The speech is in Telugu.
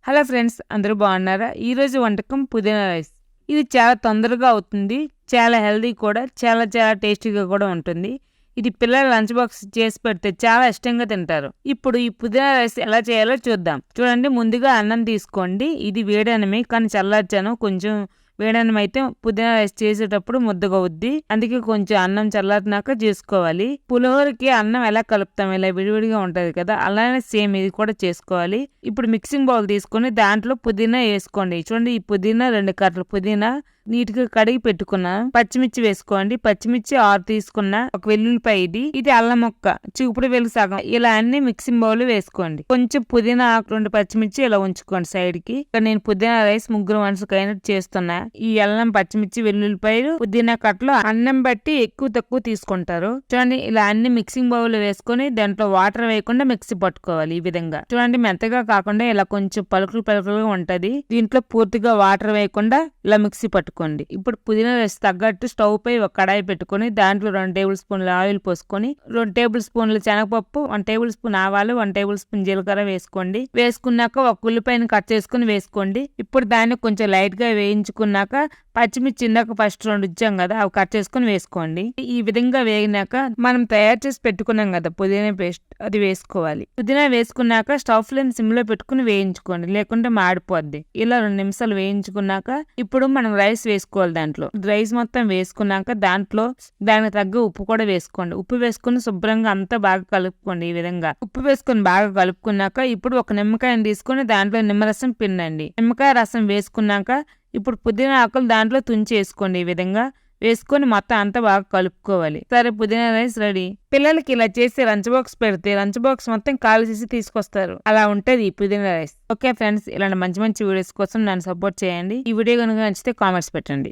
హలో ఫ్రెండ్స్, అందరూ బాగున్నారా? ఈరోజు వంటకం పుదీనా రైస్. ఇది చాలా తొందరగా అవుతుంది, చాలా హెల్దీ కూడా, చాలా చాలా టేస్టీగా కూడా ఉంటుంది. ఇది పిల్లల లంచ్ బాక్స్ చేసి పెడితే చాలా ఇష్టంగా తింటారు. ఇప్పుడు ఈ పుదీనా రైస్ ఎలా చేయాలో చూద్దాం. చూడండి, ముందుగా అన్నం తీసుకోండి. ఇది వేడి అన్నమే, కానీ చల్లార్చాను. కొంచెం వేడన్నం అయితే పుదీనా రైస్ చేసేటప్పుడు ముద్దగా అవుద్ది. అందుకే కొంచెం అన్నం చల్లారినాక చేసుకోవాలి. పులిహోరకి అన్నం ఎలా కలుపుతాం, ఇలా విడివిడిగా ఉంటది కదా, అలానే సేమ్ ఇది కూడా చేసుకోవాలి. ఇప్పుడు మిక్సింగ్ బౌల్ తీసుకొని దాంట్లో పుదీనా వేసుకోండి. చూడండి, ఈ పుదీనా 2 కట్టలు పుదీనా నీట్గా కడిగి పెట్టుకున్నా. పచ్చిమిర్చి వేసుకోండి. పచ్చిమిర్చి 6 తీసుకున్నా. ఒక వెల్లుల్లిపాయ, ఇది అల్లం మొక్క, చూపుడు వెలుగు సగం, ఇలా అన్ని మిక్సింగ్ బౌల్ వేసుకోండి. కొంచెం పుదీనా, 2 పచ్చిమిర్చి ఇలా ఉంచుకోండి సైడ్ కి. ఇక్కడ నేను పుదీనా రైస్ 3 మనుషులకు అయినట్టు చేస్తున్నా. ఈ అల్లం, పచ్చిమిర్చి, వెల్లుల్లిపాయలు, పుదీనా కట్టలు అన్నం బట్టి ఎక్కువ తక్కువ తీసుకుంటారు. చూడండి, ఇలా అన్ని మిక్సింగ్ బౌల్ వేసుకొని దాంట్లో వాటర్ వేయకుండా మిక్సీ పట్టుకోవాలి. ఈ విధంగా చూడండి, మెత్తగా కాకుండా ఇలా కొంచెం పలుకులు పలుకులుగా ఉంటది. దీంట్లో పూర్తిగా వాటర్ వేయకుండా ఇలా మిక్సీ పట్టుకోండి. ఇప్పుడు పుదీనా రైస్ తగ్గట్టు స్టవ్ పై ఒక కడాయి పెట్టుకుని దాంట్లో 2 టేబుల్ స్పూన్ల ఆయిల్ పోసుకొని 2 టేబుల్ స్పూన్ల శనగపప్పు, 1 టేబుల్ స్పూన్ ఆవాలు, 1 టేబుల్ స్పూన్ జీలకర్ర వేసుకోండి. వేసుకున్నాక ఒక ఉల్లిపాయను కట్ చేసుకుని వేసుకోండి. ఇప్పుడు దాన్ని కొంచెం లైట్ గా వేయించుకున్నాక పచ్చిమిర్చి ఇందాక ఫస్ట్ 2 ఇచ్చాం కదా, అవి కట్ చేసుకుని వేసుకోండి. ఈ విధంగా వేగినాక మనం తయారు చేసి పెట్టుకున్నాం కదా పుదీనా పేస్ట్, అది వేసుకోవాలి. పుదీనా వేసుకున్నాక స్టవ్ ఫ్లేమ్ సిమ్ లో పెట్టుకుని వేయించుకోండి, లేకుంటే మాడిపోద్ది. ఇలా 2 నిమిషాలు వేయించుకున్నాక ఇప్పుడు మనం రైస్ వేసుకోవాలి. దాంట్లో రైస్ మొత్తం వేసుకున్నాక దాంట్లో దానికి తగ్గ ఉప్పు కూడా వేసుకోండి. ఉప్పు వేసుకుని శుభ్రంగా అంతా బాగా కలుపుకోండి. ఈ విధంగా ఉప్పు వేసుకుని బాగా కలుపుకున్నాక ఇప్పుడు ఒక నిమ్మకాయని తీసుకుని దాంట్లో నిమ్మరసం పిండండి. నిమ్మకాయ రసం వేసుకున్నాక ఇప్పుడు పుదీనా ఆకులు దాంట్లో తుంచి వేసుకోండి. ఈ విధంగా వేసుకొని మొత్తం అంతా బాగా కలుపుకోవాలి. సరే, పుదీనా రైస్ రెడీ. పిల్లలకి ఇలా చేసి లంచ్ బాక్స్ పెడితే లంచ్ బాక్స్ మొత్తం ఖాళీ చేసి తీసుకొస్తారు. అలా ఉంటది ఈ పుదీనా రైస్. ఓకే ఫ్రెండ్స్, ఇలాంటి మంచి మంచి వీడియోస్ కోసం నన్ను సపోర్ట్ చేయండి. ఈ వీడియో కనుక నచ్చితే కామెంట్స్ పెట్టండి.